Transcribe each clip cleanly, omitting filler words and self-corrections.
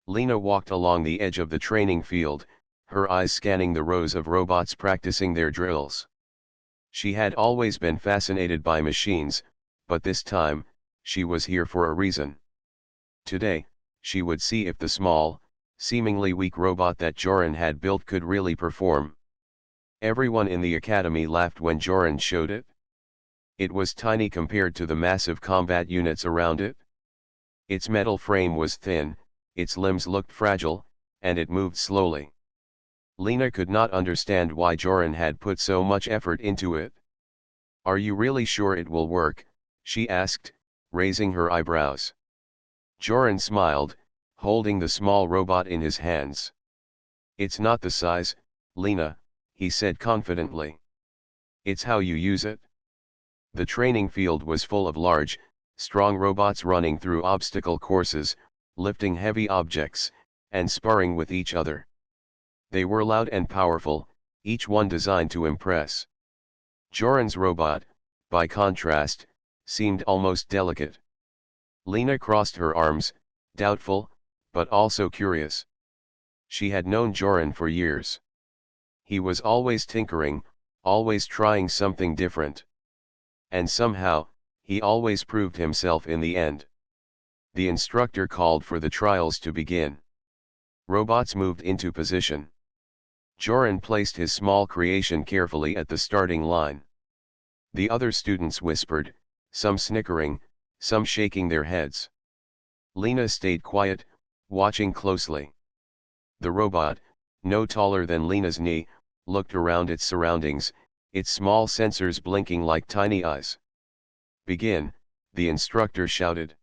Lena walked along the edge of the training field, her eyes scanning the rows of robots practicing their drills. She had always been fascinated by machines, but this time, she was here for a reason. Today, she would see if the small, seemingly weak robot that Joran had built could really perform. Everyone in the academy laughed when Joran showed it. It was tiny compared to the massive combat units around it. Its metal frame was thin, its limbs looked fragile, and it moved slowly. Lena could not understand why Joran had put so much effort into it. "Are you really sure it will work?" she asked, raising her eyebrows. Joran smiled, holding the small robot in his hands. "It's not the size, Lena," he said confidently. "It's how you use it." The training field was full of large, strong robots running through obstacle courses, lifting heavy objects, and sparring with each other. They were loud and powerful, each one designed to impress. Joran's robot, by contrast, seemed almost delicate. Lena crossed her arms, doubtful, but also curious. She had known Joran for years. He was always tinkering, always trying something different. And somehow, he always proved himself in the end. The instructor called for the trials to begin. Robots moved into position. Joran placed his small creation carefully at the starting line. The other students whispered, some snickering, some shaking their heads. Lena stayed quiet, watching closely. The robot, no taller than Lena's knee, looked around its surroundings, its small sensors blinking like tiny eyes. "Begin," the instructor shouted.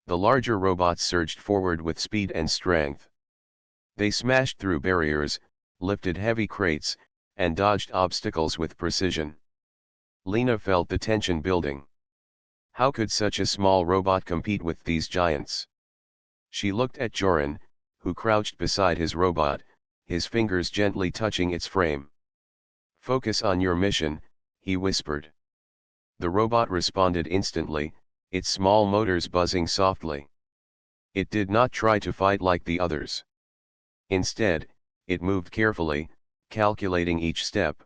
The larger robots surged forward with speed and strength. They smashed through barriers, lifted heavy crates, and dodged obstacles with precision. Lena felt the tension building. How could such a small robot compete with these giants? She looked at Joran, who crouched beside his robot, his fingers gently touching its frame. "Focus on your mission," he whispered. The robot responded instantly, its small motors buzzing softly. It did not try to fight like the others. Instead, it moved carefully, calculating each step.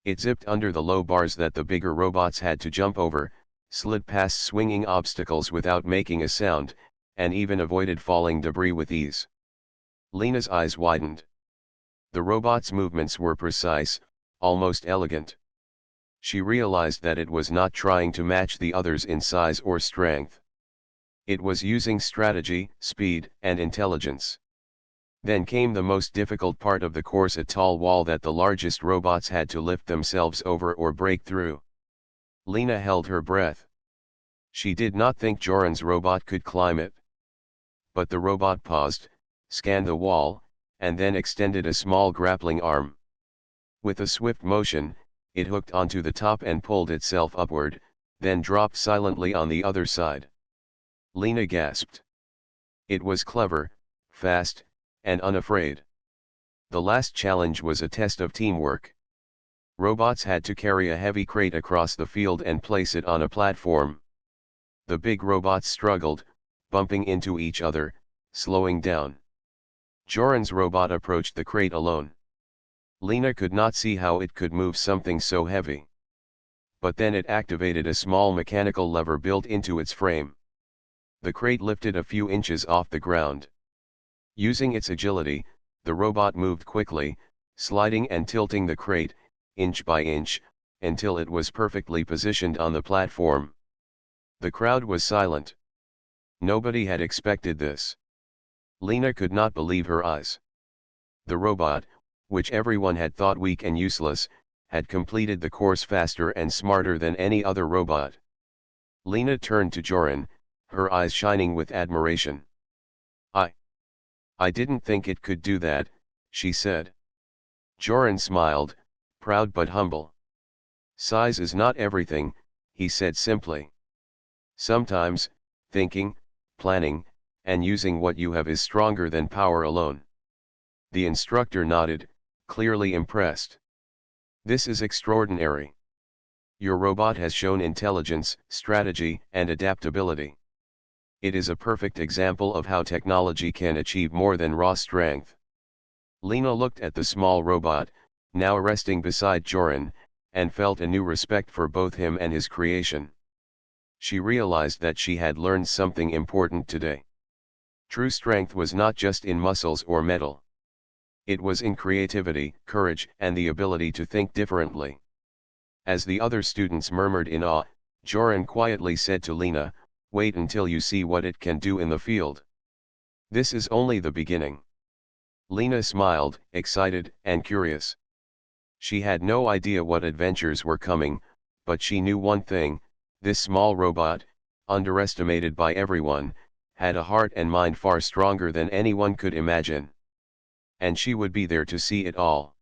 It zipped under the low bars that the bigger robots had to jump over, slid past swinging obstacles without making a sound, and even avoided falling debris with ease. Lena's eyes widened. The robot's movements were precise, almost elegant. She realized that it was not trying to match the others in size or strength. It was using strategy, speed, and intelligence. Then came the most difficult part of the course, a tall wall that the largest robots had to lift themselves over or break through. Lena held her breath. She did not think Joran's robot could climb it. But the robot paused, scanned the wall, and then extended a small grappling arm. With a swift motion, it hooked onto the top and pulled itself upward, then dropped silently on the other side. Lena gasped. It was clever, fast, and unafraid. The last challenge was a test of teamwork. Robots had to carry a heavy crate across the field and place it on a platform. The big robots struggled, bumping into each other, slowing down. Joran's robot approached the crate alone. Lena could not see how it could move something so heavy. But then it activated a small mechanical lever built into its frame. The crate lifted a few inches off the ground. Using its agility, the robot moved quickly, sliding and tilting the crate, inch by inch, until it was perfectly positioned on the platform. The crowd was silent. Nobody had expected this. Lena could not believe her eyes. The robot, which everyone had thought weak and useless, had completed the course faster and smarter than any other robot. Lena turned to Joran, her eyes shining with admiration. I didn't think it could do that," she said. Joran smiled, proud but humble. "Size is not everything," he said simply. "Sometimes, thinking, planning, and using what you have is stronger than power alone." The instructor nodded, clearly impressed. "This is extraordinary. Your robot has shown intelligence, strategy, and adaptability. It is a perfect example of how technology can achieve more than raw strength. Lena looked at the small robot, now resting beside Joran, and felt a new respect for both him and his creation. She realized that she had learned something important today. True strength was not just in muscles or metal. It was in creativity, courage, and the ability to think differently. As the other students murmured in awe, Joran quietly said to Lena, "Wait until you see what it can do in the field. This is only the beginning." Lena smiled, excited and curious. She had no idea what adventures were coming, but she knew one thing: this small robot, underestimated by everyone, had a heart and mind far stronger than anyone could imagine. And she would be there to see it all.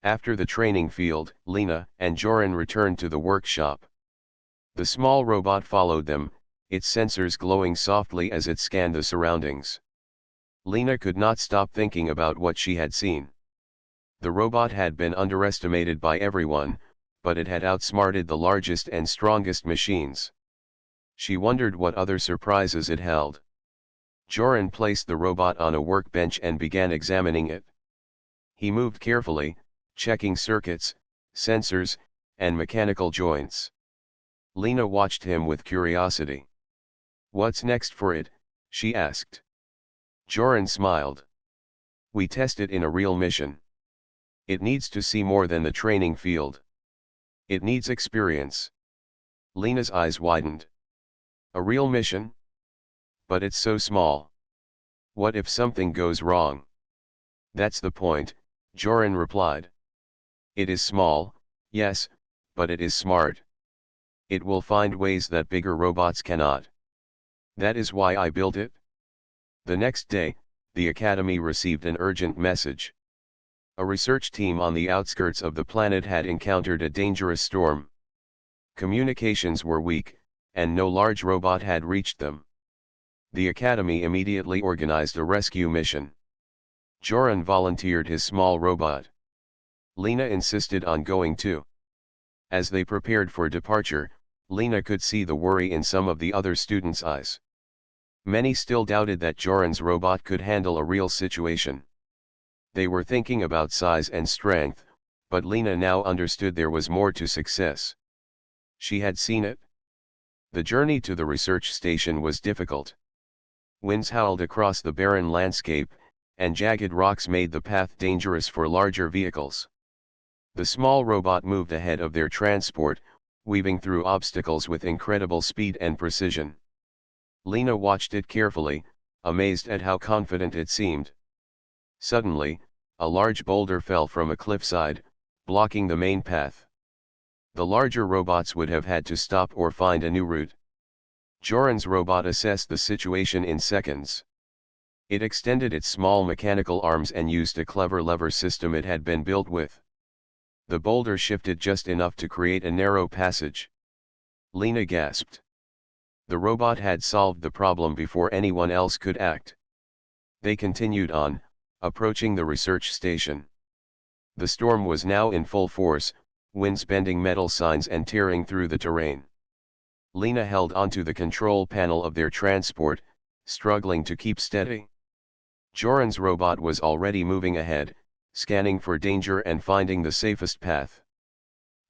After the training field, Lena and Joran returned to the workshop. The small robot followed them, its sensors glowing softly as it scanned the surroundings. Lena could not stop thinking about what she had seen. The robot had been underestimated by everyone, but it had outsmarted the largest and strongest machines. She wondered what other surprises it held. Joran placed the robot on a workbench and began examining it. He moved carefully, checking circuits, sensors, and mechanical joints. Lena watched him with curiosity. "What's next for it?" she asked. Joran smiled. "We test it in a real mission. It needs to see more than the training field. It needs experience." Lena's eyes widened. "A real mission? But it's so small. What if something goes wrong?" "That's the point," Joran replied. "It is small, yes, but it is smart. It will find ways that bigger robots cannot. That is why I built it." The next day, the Academy received an urgent message. A research team on the outskirts of the planet had encountered a dangerous storm. Communications were weak, and no large robot had reached them. The Academy immediately organized a rescue mission. Joran volunteered his small robot. Lena insisted on going too. As they prepared for departure, Lena could see the worry in some of the other students' eyes. Many still doubted that Joran's robot could handle a real situation. They were thinking about size and strength, but Lena now understood there was more to success. She had seen it. The journey to the research station was difficult. Winds howled across the barren landscape, and jagged rocks made the path dangerous for larger vehicles. The small robot moved ahead of their transport, weaving through obstacles with incredible speed and precision. Lena watched it carefully, amazed at how confident it seemed. Suddenly, a large boulder fell from a cliffside, blocking the main path. The larger robots would have had to stop or find a new route. Joran's robot assessed the situation in seconds. It extended its small mechanical arms and used a clever lever system it had been built with. The boulder shifted just enough to create a narrow passage. Lena gasped. The robot had solved the problem before anyone else could act. They continued on, approaching the research station. The storm was now in full force, winds bending metal signs and tearing through the terrain. Lena held onto the control panel of their transport, struggling to keep steady. Joran's robot was already moving ahead, scanning for danger and finding the safest path.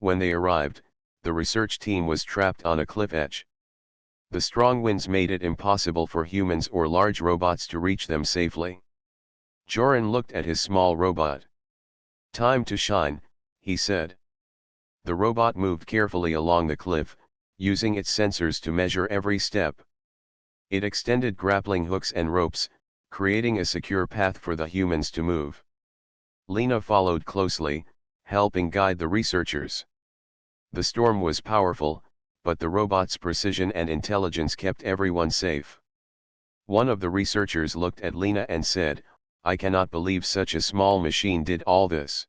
When they arrived, the research team was trapped on a cliff edge. The strong winds made it impossible for humans or large robots to reach them safely. Joran looked at his small robot. "Time to shine," he said. The robot moved carefully along the cliff, using its sensors to measure every step. It extended grappling hooks and ropes, creating a secure path for the humans to move. Lena followed closely, helping guide the researchers. The storm was powerful, but the robot's precision and intelligence kept everyone safe. One of the researchers looked at Lena and said, "I cannot believe such a small machine did all this.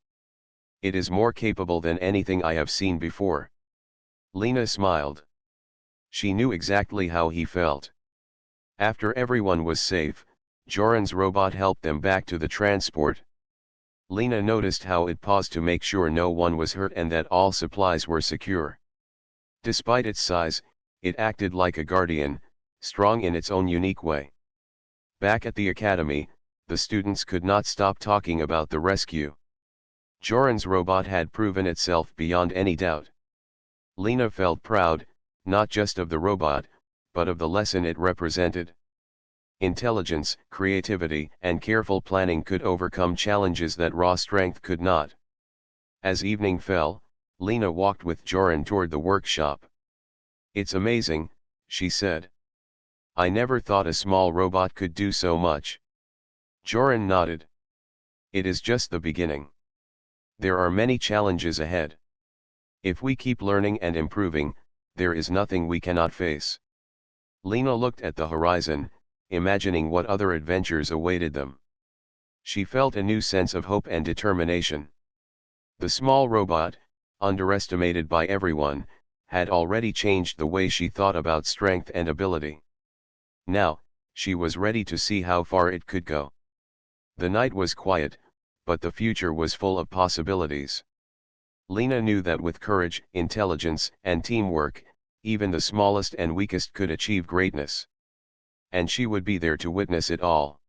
It is more capable than anything I have seen before." Lena smiled. She knew exactly how he felt. After everyone was safe, Joran's robot helped them back to the transport. Lena noticed how it paused to make sure no one was hurt and that all supplies were secure. Despite its size, it acted like a guardian, strong in its own unique way. Back at the academy, the students could not stop talking about the rescue. Joran's robot had proven itself beyond any doubt. Lena felt proud, not just of the robot, but of the lesson it represented. Intelligence, creativity, and careful planning could overcome challenges that raw strength could not. As evening fell, Lena walked with Joran toward the workshop. "It's amazing," she said. "I never thought a small robot could do so much." Joran nodded. "It is just the beginning. There are many challenges ahead. If we keep learning and improving, there is nothing we cannot face." Lena looked at the horizon, imagining what other adventures awaited them. She felt a new sense of hope and determination. The small robot, underestimated by everyone, had already changed the way she thought about strength and ability. Now, she was ready to see how far it could go. The night was quiet, but the future was full of possibilities. Lena knew that with courage, intelligence, and teamwork, even the smallest and weakest could achieve greatness. And she would be there to witness it all.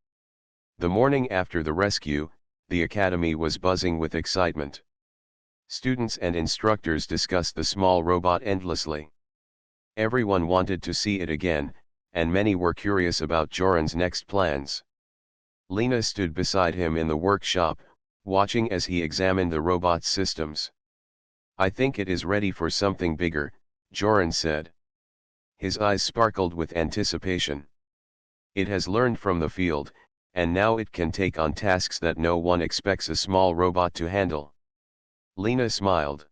The morning after the rescue, the academy was buzzing with excitement. Students and instructors discussed the small robot endlessly. Everyone wanted to see it again, and many were curious about Joran's next plans. Lena stood beside him in the workshop, watching as he examined the robot's systems. "I think it is ready for something bigger," Joran said. His eyes sparkled with anticipation. "It has learned from the field, and now it can take on tasks that no one expects a small robot to handle." Lena smiled.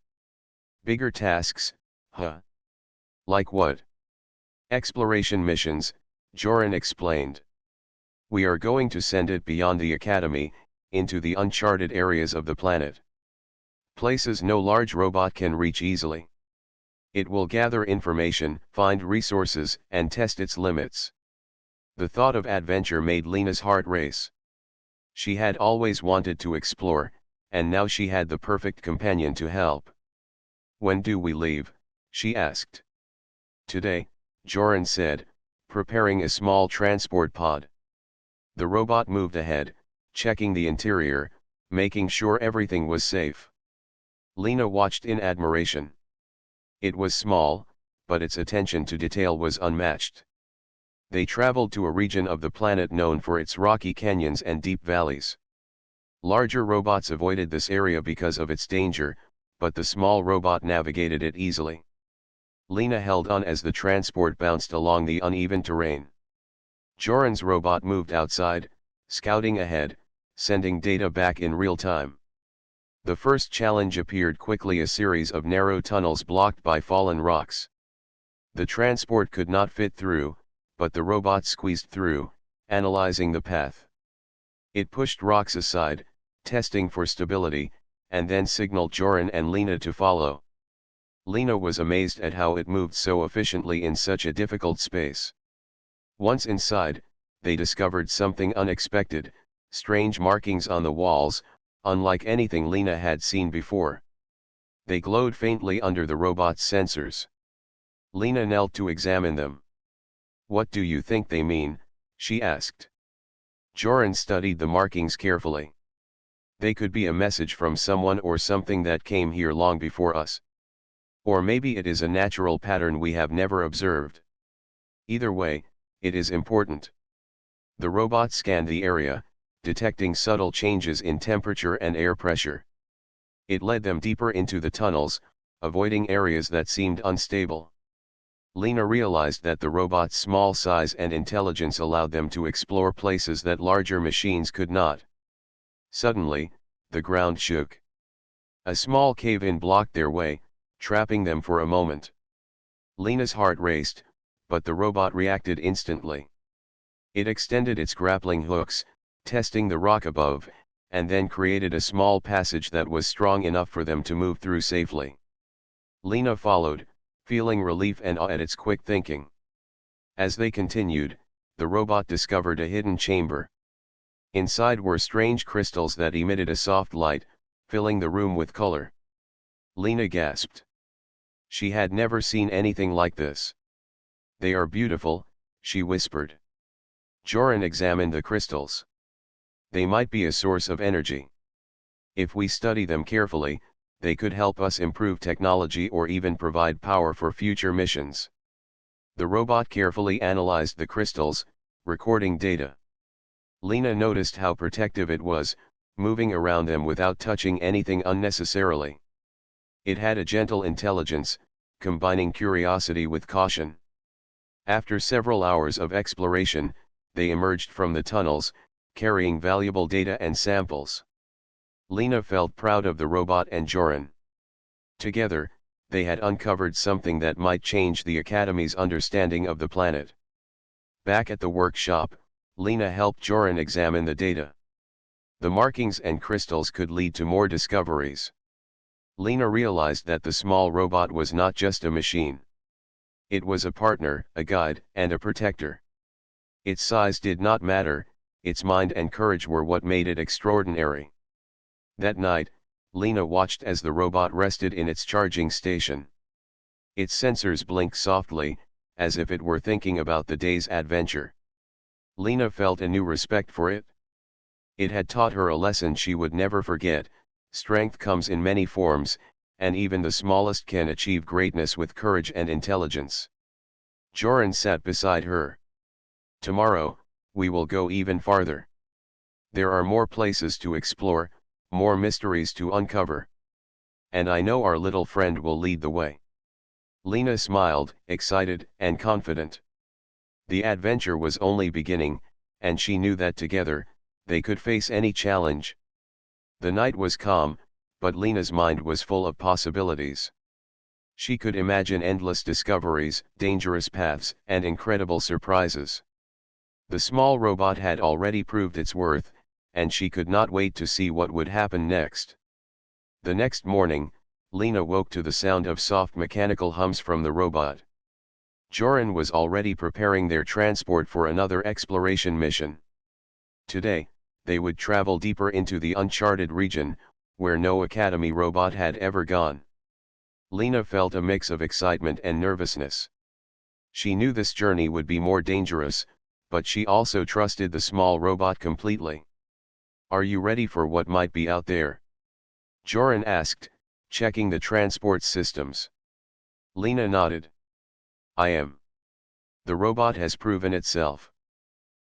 "Bigger tasks, huh? Like what?" "Exploration missions," Joran explained. "We are going to send it beyond the academy, into the uncharted areas of the planet. Places no large robot can reach easily. It will gather information, find resources, and test its limits." The thought of adventure made Lena's heart race. She had always wanted to explore, and now she had the perfect companion to help. "When do we leave?" she asked. "Today," Joran said, preparing a small transport pod. The robot moved ahead, checking the interior, making sure everything was safe. Lena watched in admiration. It was small, but its attention to detail was unmatched. They traveled to a region of the planet known for its rocky canyons and deep valleys. Larger robots avoided this area because of its danger, but the small robot navigated it easily. Lena held on as the transport bounced along the uneven terrain. Joran's robot moved outside, scouting ahead, sending data back in real time. The first challenge appeared quickly: a series of narrow tunnels blocked by fallen rocks. The transport could not fit through, but the robot squeezed through, analyzing the path. It pushed rocks aside, testing for stability, and then signaled Joran and Lena to follow. Lena was amazed at how it moved so efficiently in such a difficult space. Once inside, they discovered something unexpected: strange markings on the walls, unlike anything Lena had seen before. They glowed faintly under the robot's sensors. Lena knelt to examine them. "What do you think they mean?" she asked. Joran studied the markings carefully. "They could be a message from someone or something that came here long before us. Or maybe it is a natural pattern we have never observed. Either way, it is important." The robot scanned the area, detecting subtle changes in temperature and air pressure. It led them deeper into the tunnels, avoiding areas that seemed unstable. Lena realized that the robot's small size and intelligence allowed them to explore places that larger machines could not. Suddenly, the ground shook. A small cave-in blocked their way, trapping them for a moment. Lena's heart raced, but the robot reacted instantly. It extended its grappling hooks, testing the rock above, and then created a small passage that was strong enough for them to move through safely. Lena followed, feeling relief and awe at its quick thinking. As they continued, the robot discovered a hidden chamber. Inside were strange crystals that emitted a soft light, filling the room with color. Lena gasped. She had never seen anything like this. "They are beautiful," she whispered. Joran examined the crystals. They might be a source of energy. If we study them carefully, they could help us improve technology or even provide power for future missions. The robot carefully analyzed the crystals, recording data. Lena noticed how protective it was, moving around them without touching anything unnecessarily. It had a gentle intelligence, combining curiosity with caution. After several hours of exploration, they emerged from the tunnels, carrying valuable data and samples. Lena felt proud of the robot and Joran. Together, they had uncovered something that might change the Academy's understanding of the planet. Back at the workshop, Lena helped Joran examine the data. The markings and crystals could lead to more discoveries. Lena realized that the small robot was not just a machine. It was a partner, a guide, and a protector. Its size did not matter, its mind and courage were what made it extraordinary. That night, Lena watched as the robot rested in its charging station. Its sensors blinked softly, as if it were thinking about the day's adventure. Lena felt a new respect for it. It had taught her a lesson she would never forget: strength comes in many forms, and even the smallest can achieve greatness with courage and intelligence. Joran sat beside her. Tomorrow, we will go even farther. There are more places to explore, more mysteries to uncover. And I know our little friend will lead the way. Lena smiled, excited and confident. The adventure was only beginning, and she knew that together, they could face any challenge. The night was calm, but Lena's mind was full of possibilities. She could imagine endless discoveries, dangerous paths, and incredible surprises. The small robot had already proved its worth, and she could not wait to see what would happen next. The next morning, Lena woke to the sound of soft mechanical hums from the robot. Joran was already preparing their transport for another exploration mission. Today, they would travel deeper into the uncharted region, where no Academy robot had ever gone. Lena felt a mix of excitement and nervousness. She knew this journey would be more dangerous, but she also trusted the small robot completely. "Are you ready for what might be out there?" Joran asked, checking the transport systems. Lena nodded. "I am. The robot has proven itself.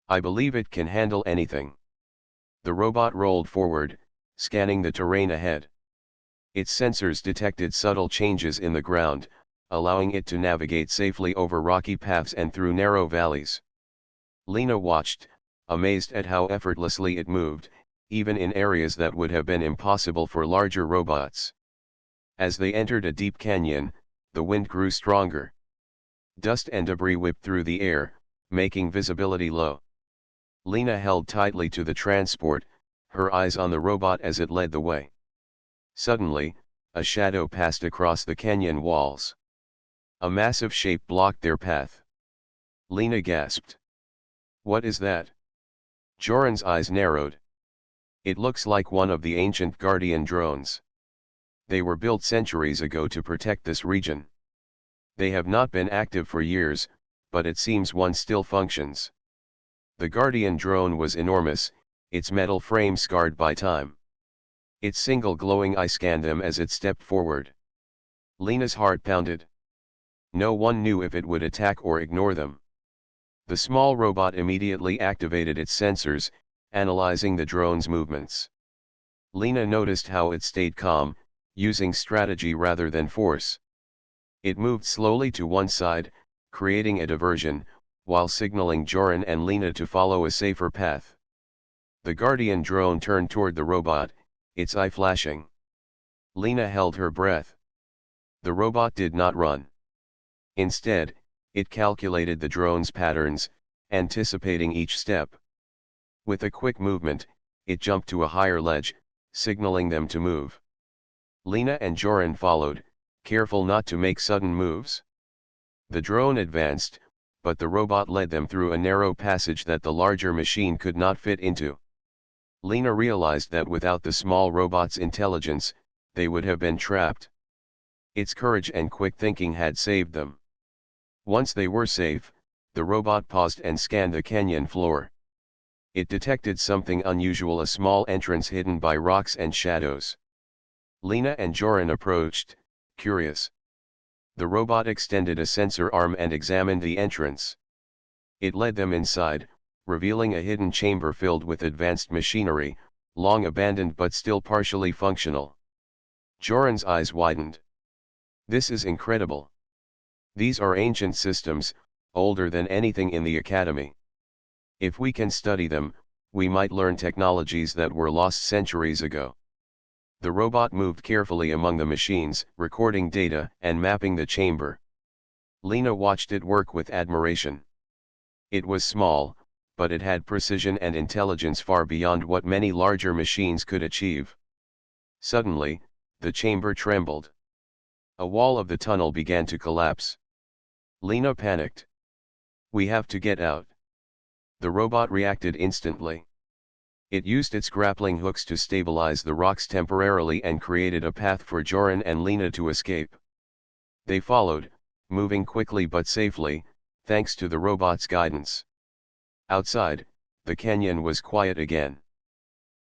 I believe it can handle anything." The robot rolled forward, scanning the terrain ahead. Its sensors detected subtle changes in the ground, allowing it to navigate safely over rocky paths and through narrow valleys. Lena watched, amazed at how effortlessly it moved, even in areas that would have been impossible for larger robots. As they entered a deep canyon, the wind grew stronger. Dust and debris whipped through the air, making visibility low. Lena held tightly to the transport, her eyes on the robot as it led the way. Suddenly, a shadow passed across the canyon walls. A massive shape blocked their path. Lena gasped. "What is that?" Joran's eyes narrowed. "It looks like one of the ancient Guardian drones. They were built centuries ago to protect this region. They have not been active for years, but it seems one still functions." The Guardian drone was enormous, its metal frame scarred by time. Its single glowing eye scanned them as it stepped forward. Lena's heart pounded. No one knew if it would attack or ignore them. The small robot immediately activated its sensors, analyzing the drone's movements. Lena noticed how it stayed calm, using strategy rather than force. It moved slowly to one side, creating a diversion, while signaling Joran and Lena to follow a safer path. The Guardian drone turned toward the robot, its eye flashing. Lena held her breath. The robot did not run. Instead, it calculated the drone's patterns, anticipating each step. With a quick movement, it jumped to a higher ledge, signaling them to move. Lena and Joran followed, careful not to make sudden moves. The drone advanced, but the robot led them through a narrow passage that the larger machine could not fit into. Lena realized that without the small robot's intelligence, they would have been trapped. Its courage and quick thinking had saved them. Once they were safe, The robot paused and scanned the canyon floor. It detected something unusual, a small entrance hidden by rocks and shadows. Lena and Joran approached, curious. The robot extended a sensor arm and examined the entrance. It led them inside, revealing a hidden chamber filled with advanced machinery, long abandoned but still partially functional. Joran's eyes widened. This is incredible. These are ancient systems, older than anything in the academy. If we can study them, we might learn technologies that were lost centuries ago. The robot moved carefully among the machines, recording data and mapping the chamber. Lena watched it work with admiration. It was small, but it had precision and intelligence far beyond what many larger machines could achieve. Suddenly, the chamber trembled. A wall of the tunnel began to collapse. Lena panicked. We have to get out. The robot reacted instantly. It used its grappling hooks to stabilize the rocks temporarily and created a path for Joran and Lena to escape. They followed, moving quickly but safely, thanks to the robot's guidance. Outside, the canyon was quiet again.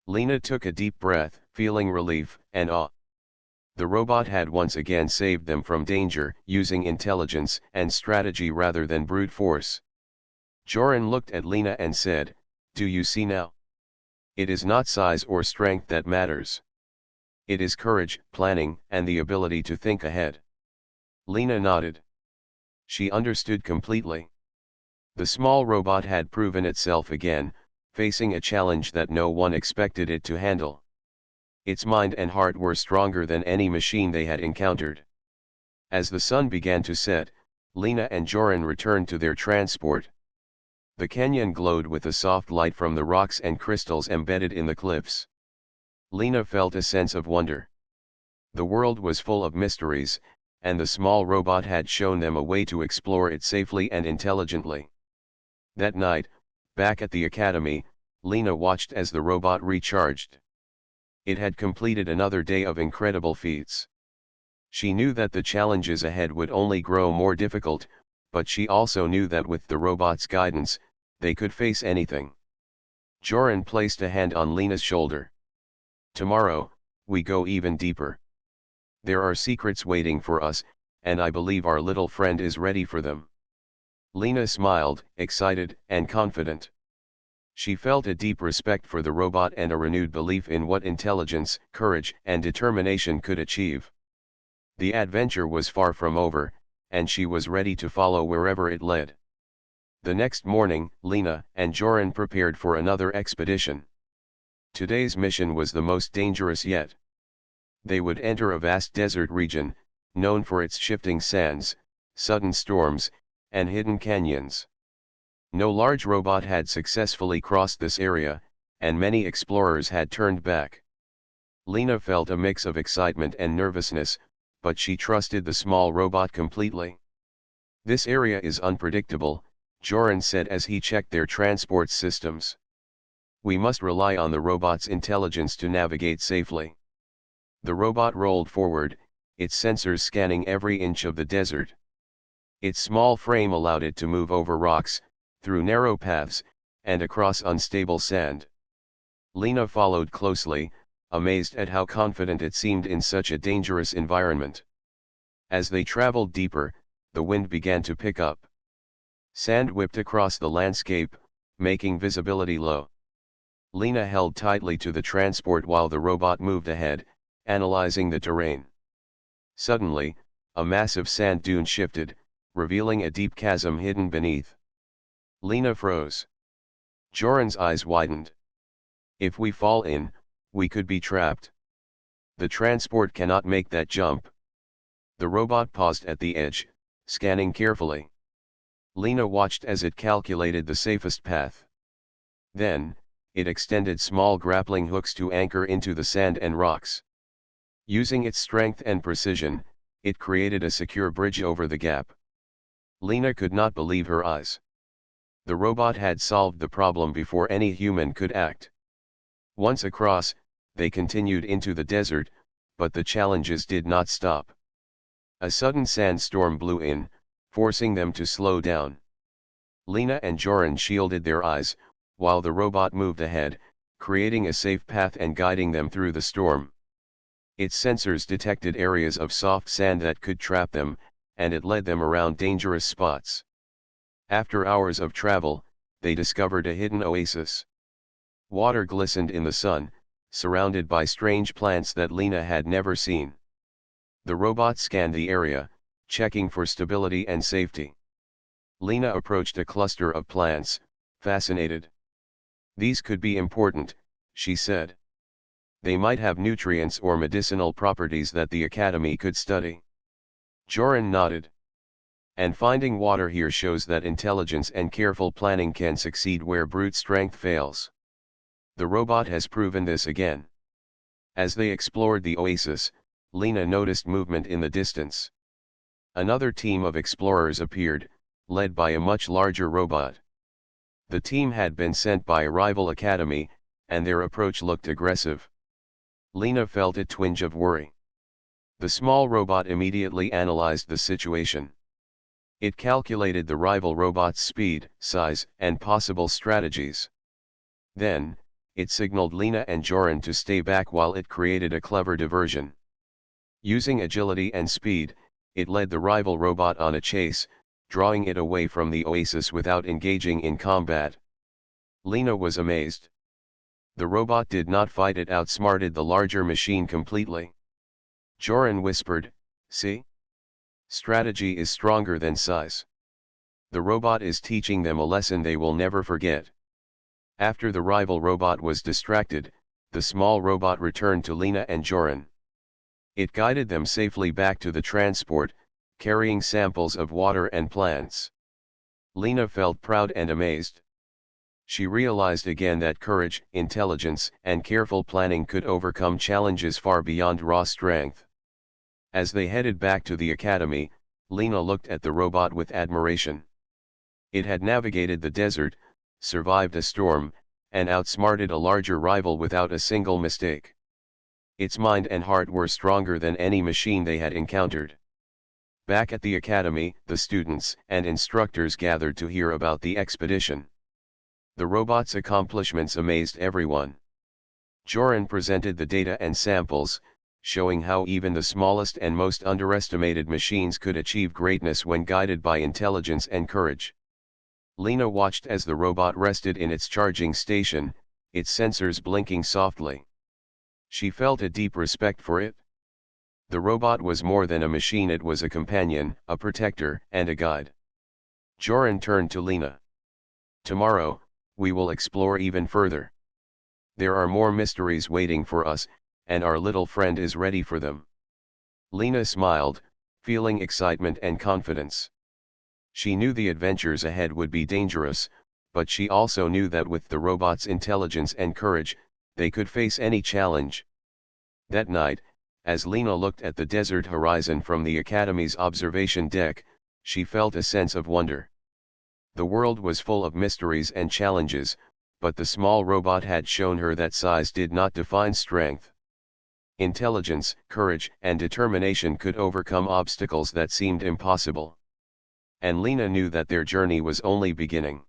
Lena took a deep breath, feeling relief and awe. The robot had once again saved them from danger, using intelligence and strategy rather than brute force. Joran looked at Lena and said, "Do you see now? It is not size or strength that matters. It is courage, planning, and the ability to think ahead." Lena nodded. She understood completely. The small robot had proven itself again, facing a challenge that no one expected it to handle. Its mind and heart were stronger than any machine they had encountered. As the sun began to set, Lena and Joran returned to their transport. The canyon glowed with a soft light from the rocks and crystals embedded in the cliffs. Lena felt a sense of wonder. The world was full of mysteries, and the small robot had shown them a way to explore it safely and intelligently. That night, back at the academy, Lena watched as the robot recharged. It had completed another day of incredible feats. She knew that the challenges ahead would only grow more difficult, but she also knew that with the robot's guidance, they could face anything. Joran placed a hand on Lena's shoulder. "Tomorrow, we go even deeper. There are secrets waiting for us, and I believe our little friend is ready for them." Lena smiled, excited and confident. She felt a deep respect for the robot and a renewed belief in what intelligence, courage, and determination could achieve. The adventure was far from over, and she was ready to follow wherever it led. The next morning, Lena and Joran prepared for another expedition. Today's mission was the most dangerous yet. They would enter a vast desert region, known for its shifting sands, sudden storms, and hidden canyons. No large robot had successfully crossed this area, and many explorers had turned back. Lena felt a mix of excitement and nervousness, but she trusted the small robot completely. "This area is unpredictable," Joran said as he checked their transport systems. "We must rely on the robot's intelligence to navigate safely." The robot rolled forward, its sensors scanning every inch of the desert. Its small frame allowed it to move over rocks, through narrow paths, and across unstable sand. Lena followed closely, amazed at how confident it seemed in such a dangerous environment. As they traveled deeper, the wind began to pick up. Sand whipped across the landscape, making visibility low. Lena held tightly to the transport while the robot moved ahead, analyzing the terrain. Suddenly, a massive sand dune shifted, revealing a deep chasm hidden beneath. Lena froze. Joran's eyes widened. "If we fall in, we could be trapped. The transport cannot make that jump." The robot paused at the edge, scanning carefully. Lena watched as it calculated the safest path. Then, it extended small grappling hooks to anchor into the sand and rocks. Using its strength and precision, it created a secure bridge over the gap. Lena could not believe her eyes. The robot had solved the problem before any human could act. Once across, they continued into the desert, but the challenges did not stop. A sudden sandstorm blew in, forcing them to slow down. Lena and Joran shielded their eyes, while the robot moved ahead, creating a safe path and guiding them through the storm. Its sensors detected areas of soft sand that could trap them, and it led them around dangerous spots. After hours of travel, they discovered a hidden oasis. Water glistened in the sun, surrounded by strange plants that Lena had never seen. The robot scanned the area, checking for stability and safety. Lena approached a cluster of plants, fascinated. "These could be important," she said. "They might have nutrients or medicinal properties that the Academy could study." Joran nodded. "And finding water here shows that intelligence and careful planning can succeed where brute strength fails. The robot has proven this again." As they explored the oasis, Lena noticed movement in the distance. Another team of explorers appeared, led by a much larger robot. The team had been sent by a rival academy, and their approach looked aggressive. Lena felt a twinge of worry. The small robot immediately analyzed the situation. It calculated the rival robot's speed, size, and possible strategies. Then, it signaled Lena and Joran to stay back while it created a clever diversion. Using agility and speed, it led the rival robot on a chase, drawing it away from the oasis without engaging in combat. Lena was amazed. The robot did not fight, it outsmarted the larger machine completely. Joran whispered, "See? Strategy is stronger than size. The robot is teaching them a lesson they will never forget." After the rival robot was distracted, the small robot returned to Lena and Joran. It guided them safely back to the transport, carrying samples of water and plants. Lena felt proud and amazed. She realized again that courage, intelligence, and careful planning could overcome challenges far beyond raw strength. As they headed back to the academy, Lena looked at the robot with admiration. It had navigated the desert, survived a storm, and outsmarted a larger rival without a single mistake. Its mind and heart were stronger than any machine they had encountered. Back at the academy, the students and instructors gathered to hear about the expedition. The robot's accomplishments amazed everyone. Joran presented the data and samples, showing how even the smallest and most underestimated machines could achieve greatness when guided by intelligence and courage. Lena watched as the robot rested in its charging station, its sensors blinking softly. She felt a deep respect for it. The robot was more than a machine, it was a companion, a protector, and a guide. Joran turned to Lena. "Tomorrow, we will explore even further. There are more mysteries waiting for us, and our little friend is ready for them." Lena smiled, feeling excitement and confidence. She knew the adventures ahead would be dangerous, but she also knew that with the robot's intelligence and courage, they could face any challenge. That night, as Lena looked at the desert horizon from the Academy's observation deck, she felt a sense of wonder. The world was full of mysteries and challenges, but the small robot had shown her that size did not define strength. Intelligence, courage, and determination could overcome obstacles that seemed impossible. And Lena knew that their journey was only beginning.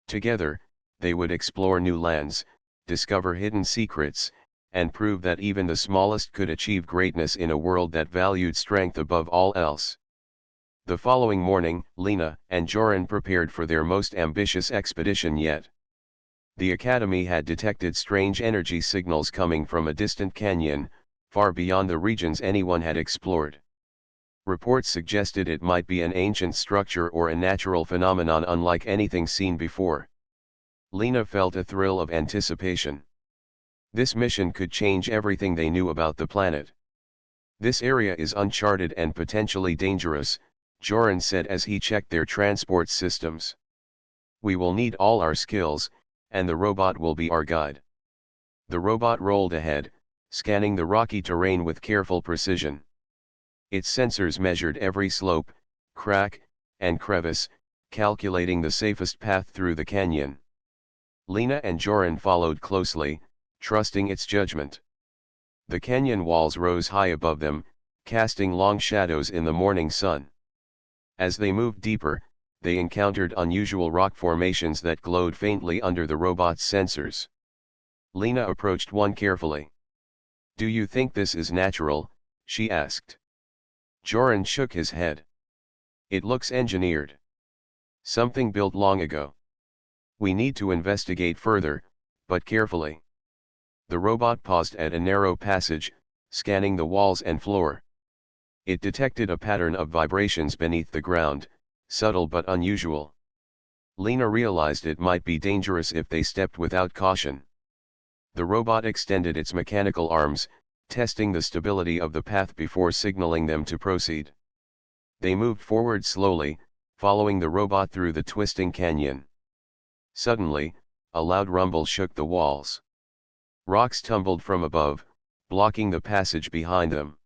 Together, they would explore new lands, discover hidden secrets, and prove that even the smallest could achieve greatness in a world that valued strength above all else. The following morning, Lena and Joran prepared for their most ambitious expedition yet. The Academy had detected strange energy signals coming from a distant canyon, far beyond the regions anyone had explored. Reports suggested it might be an ancient structure or a natural phenomenon unlike anything seen before. Lena felt a thrill of anticipation. This mission could change everything they knew about the planet. "This area is uncharted and potentially dangerous," Joran said as he checked their transport systems. "We will need all our skills, and the robot will be our guide." The robot rolled ahead, scanning the rocky terrain with careful precision. Its sensors measured every slope, crack, and crevice, calculating the safest path through the canyon. Lena and Joran followed closely, trusting its judgment. The canyon walls rose high above them, casting long shadows in the morning sun. As they moved deeper, they encountered unusual rock formations that glowed faintly under the robot's sensors. Lena approached one carefully. "Do you think this is natural?" she asked. Joran shook his head. "It looks engineered. Something built long ago. We need to investigate further, but carefully." The robot paused at a narrow passage, scanning the walls and floor. It detected a pattern of vibrations beneath the ground, subtle but unusual. Lena realized it might be dangerous if they stepped without caution. The robot extended its mechanical arms, testing the stability of the path before signaling them to proceed. They moved forward slowly, following the robot through the twisting canyon. Suddenly, a loud rumble shook the walls. Rocks tumbled from above, blocking the passage behind them.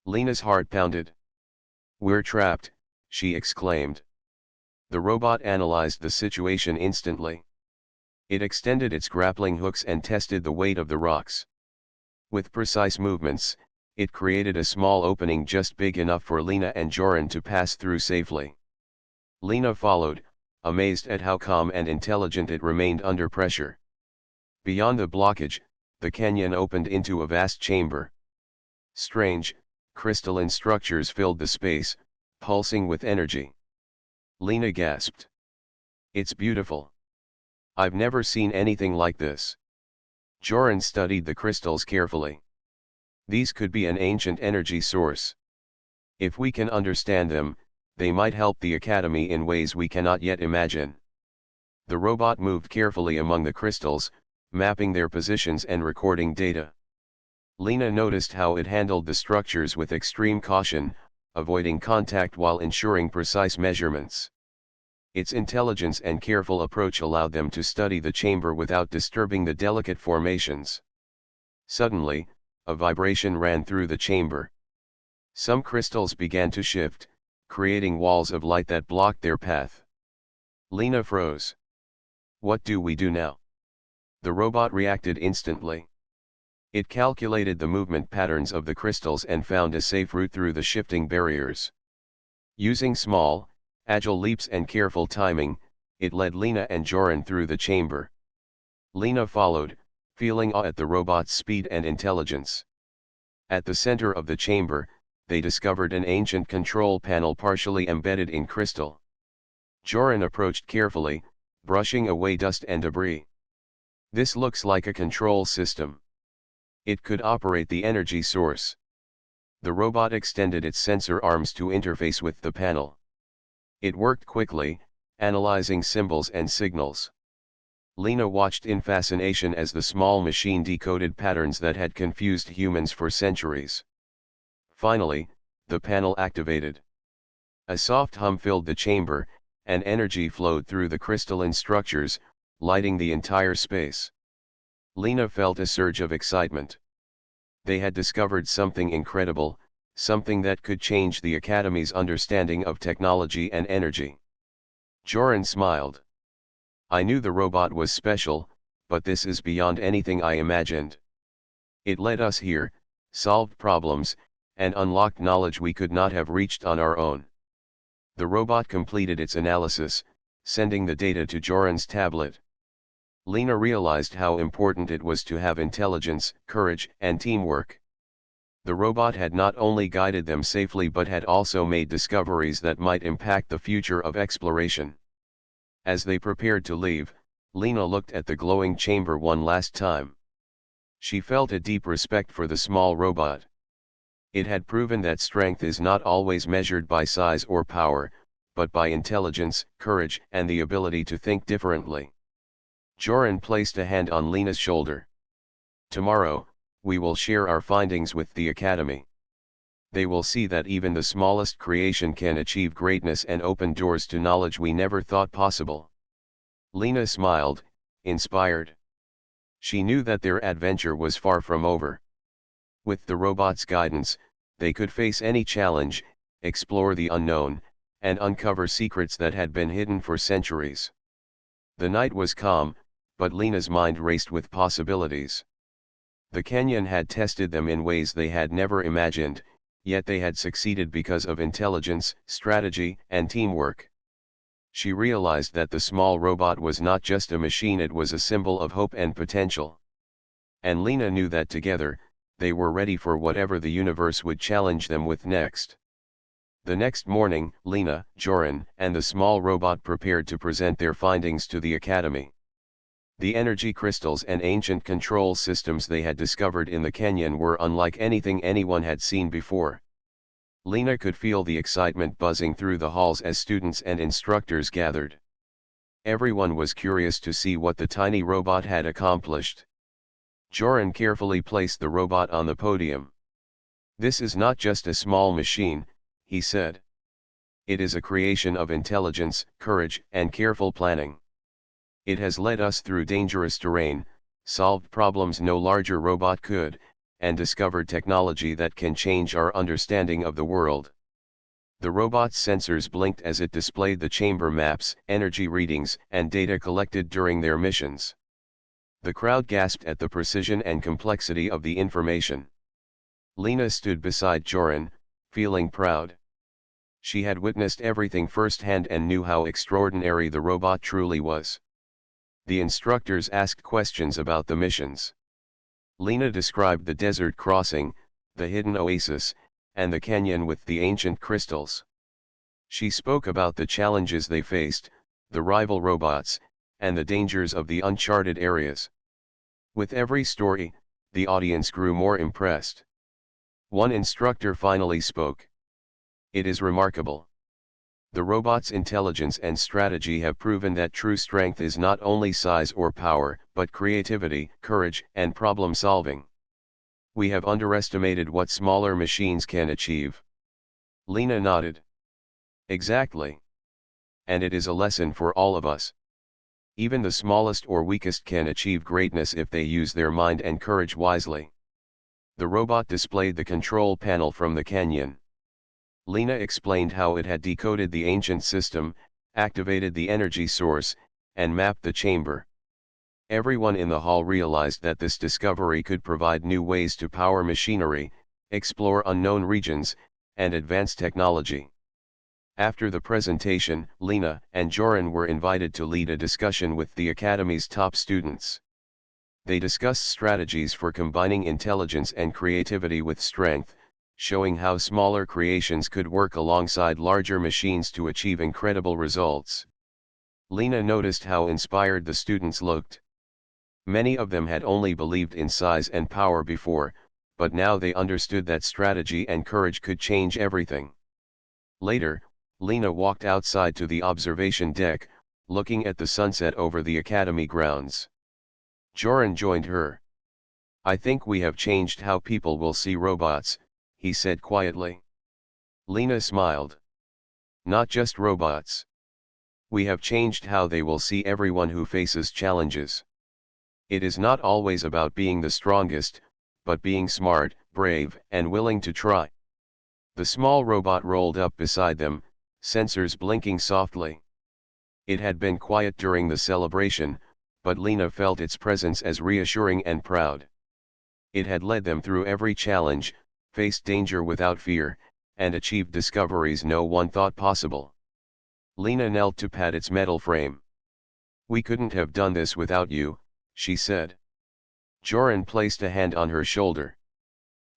Lena's heart pounded. "We're trapped," she exclaimed. The robot analyzed the situation instantly. It extended its grappling hooks and tested the weight of the rocks. With precise movements, it created a small opening just big enough for Lena and Joran to pass through safely. Lena followed, amazed at how calm and intelligent it remained under pressure. Beyond the blockage, the canyon opened into a vast chamber. Strange, crystalline structures filled the space, pulsing with energy. Lena gasped. "It's beautiful. I've never seen anything like this." Joran studied the crystals carefully. "These could be an ancient energy source. If we can understand them, they might help the Academy in ways we cannot yet imagine." The robot moved carefully among the crystals, mapping their positions and recording data. Lena noticed how it handled the structures with extreme caution, avoiding contact while ensuring precise measurements. Its intelligence and careful approach allowed them to study the chamber without disturbing the delicate formations. Suddenly, a vibration ran through the chamber. Some crystals began to shift, creating walls of light that blocked their path. Lena froze. "What do we do now?" The robot reacted instantly. It calculated the movement patterns of the crystals and found a safe route through the shifting barriers. Using small, agile leaps and careful timing, it led Lena and Joran through the chamber. Lena followed, feeling awe at the robot's speed and intelligence. At the center of the chamber, they discovered an ancient control panel partially embedded in crystal. Joran approached carefully, brushing away dust and debris. "This looks like a control system. It could operate the energy source." The robot extended its sensor arms to interface with the panel. It worked quickly, analyzing symbols and signals. Lena watched in fascination as the small machine decoded patterns that had confused humans for centuries. Finally, the panel activated. A soft hum filled the chamber, and energy flowed through the crystalline structures, lighting the entire space. Lena felt a surge of excitement. They had discovered something incredible, something that could change the Academy's understanding of technology and energy. Joran smiled. "I knew the robot was special, but this is beyond anything I imagined. It led us here, solved problems, and unlocked knowledge we could not have reached on our own." The robot completed its analysis, sending the data to Joran's tablet. Lena realized how important it was to have intelligence, courage, and teamwork. The robot had not only guided them safely but had also made discoveries that might impact the future of exploration. As they prepared to leave, Lena looked at the glowing chamber one last time. She felt a deep respect for the small robot. It had proven that strength is not always measured by size or power, but by intelligence, courage, and the ability to think differently. Joran placed a hand on Lena's shoulder. "Tomorrow, we will share our findings with the Academy. They will see that even the smallest creation can achieve greatness and open doors to knowledge we never thought possible." Lena smiled, inspired. She knew that their adventure was far from over. With the robot's guidance, they could face any challenge, explore the unknown, and uncover secrets that had been hidden for centuries. The night was calm, but Lena's mind raced with possibilities. The canyon had tested them in ways they had never imagined, yet they had succeeded because of intelligence, strategy, and teamwork. She realized that the small robot was not just a machine, it was a symbol of hope and potential. And Lena knew that together, they were ready for whatever the universe would challenge them with next. The next morning, Lena, Joran, and the small robot prepared to present their findings to the Academy. The energy crystals and ancient control systems they had discovered in the canyon were unlike anything anyone had seen before. Lena could feel the excitement buzzing through the halls as students and instructors gathered. Everyone was curious to see what the tiny robot had accomplished. Joran carefully placed the robot on the podium. "This is not just a small machine," he said. "It is a creation of intelligence, courage, and careful planning. It has led us through dangerous terrain, solved problems no larger robot could, and discovered technology that can change our understanding of the world." The robot's sensors blinked as it displayed the chamber maps, energy readings, and data collected during their missions. The crowd gasped at the precision and complexity of the information. Lena stood beside Joran, feeling proud. She had witnessed everything firsthand and knew how extraordinary the robot truly was. The instructors asked questions about the missions. Lena described the desert crossing, the hidden oasis, and the canyon with the ancient crystals. She spoke about the challenges they faced, the rival robots, and the dangers of the uncharted areas. With every story, the audience grew more impressed. One instructor finally spoke. "It is remarkable. The robot's intelligence and strategy have proven that true strength is not only size or power, but creativity, courage, and problem solving. We have underestimated what smaller machines can achieve." Lena nodded. "Exactly. And it is a lesson for all of us. Even the smallest or weakest can achieve greatness if they use their mind and courage wisely." The robot displayed the control panel from the canyon. Lena explained how it had decoded the ancient system, activated the energy source, and mapped the chamber. Everyone in the hall realized that this discovery could provide new ways to power machinery, explore unknown regions, and advance technology. After the presentation, Lena and Joran were invited to lead a discussion with the Academy's top students. They discussed strategies for combining intelligence and creativity with strength, showing how smaller creations could work alongside larger machines to achieve incredible results. Lena noticed how inspired the students looked. Many of them had only believed in size and power before, but now they understood that strategy and courage could change everything. Later, Lena walked outside to the observation deck, looking at the sunset over the academy grounds. Joran joined her. "I think we have changed how people will see robots," he said quietly. Lena smiled. "Not just robots. We have changed how they will see everyone who faces challenges. It is not always about being the strongest, but being smart, brave, and willing to try." The small robot rolled up beside them, sensors blinking softly. It had been quiet during the celebration, but Lena felt its presence as reassuring and proud. It had led them through every challenge, faced danger without fear, and achieved discoveries no one thought possible. Lena knelt to pat its metal frame. "We couldn't have done this without you," she said. Joran placed a hand on her shoulder.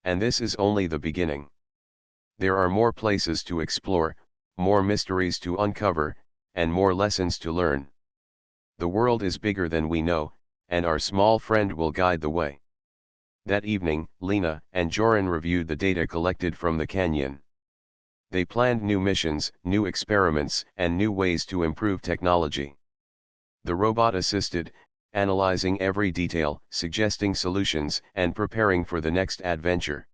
"And this is only the beginning. There are more places to explore, more mysteries to uncover, and more lessons to learn. The world is bigger than we know, and our small friend will guide the way." That evening, Lena and Joran reviewed the data collected from the canyon. They planned new missions, new experiments, and new ways to improve technology. The robot assisted, analyzing every detail, suggesting solutions, and preparing for the next adventure.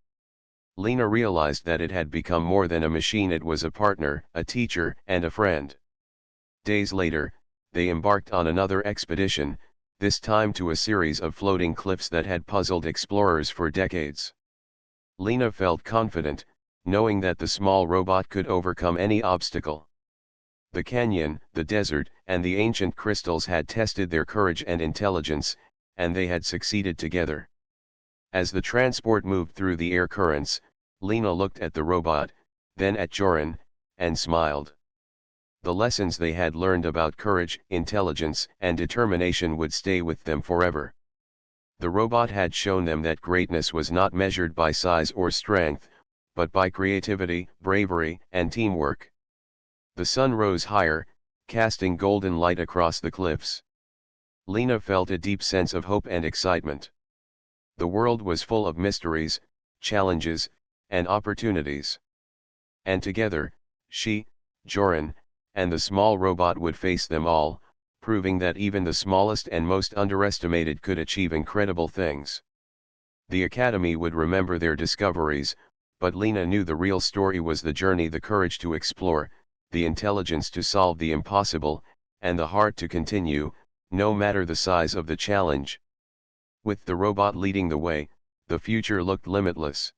Lena realized that it had become more than a machine, it was a partner, a teacher, and a friend. Days later, they embarked on another expedition, this time to a series of floating cliffs that had puzzled explorers for decades. Lena felt confident, knowing that the small robot could overcome any obstacle. The canyon, the desert, and the ancient crystals had tested their courage and intelligence, and they had succeeded together. As the transport moved through the air currents, Lena looked at the robot, then at Joran, and smiled. The lessons they had learned about courage, intelligence, and determination would stay with them forever. The robot had shown them that greatness was not measured by size or strength, but by creativity, bravery, and teamwork. The sun rose higher, casting golden light across the cliffs. Lena felt a deep sense of hope and excitement. The world was full of mysteries, challenges, and opportunities. And together, she, Joran, and the small robot would face them all, proving that even the smallest and most underestimated could achieve incredible things. The Academy would remember their discoveries, but Lena knew the real story was the journey, the courage to explore, the intelligence to solve the impossible, and the heart to continue, no matter the size of the challenge. With the robot leading the way, the future looked limitless.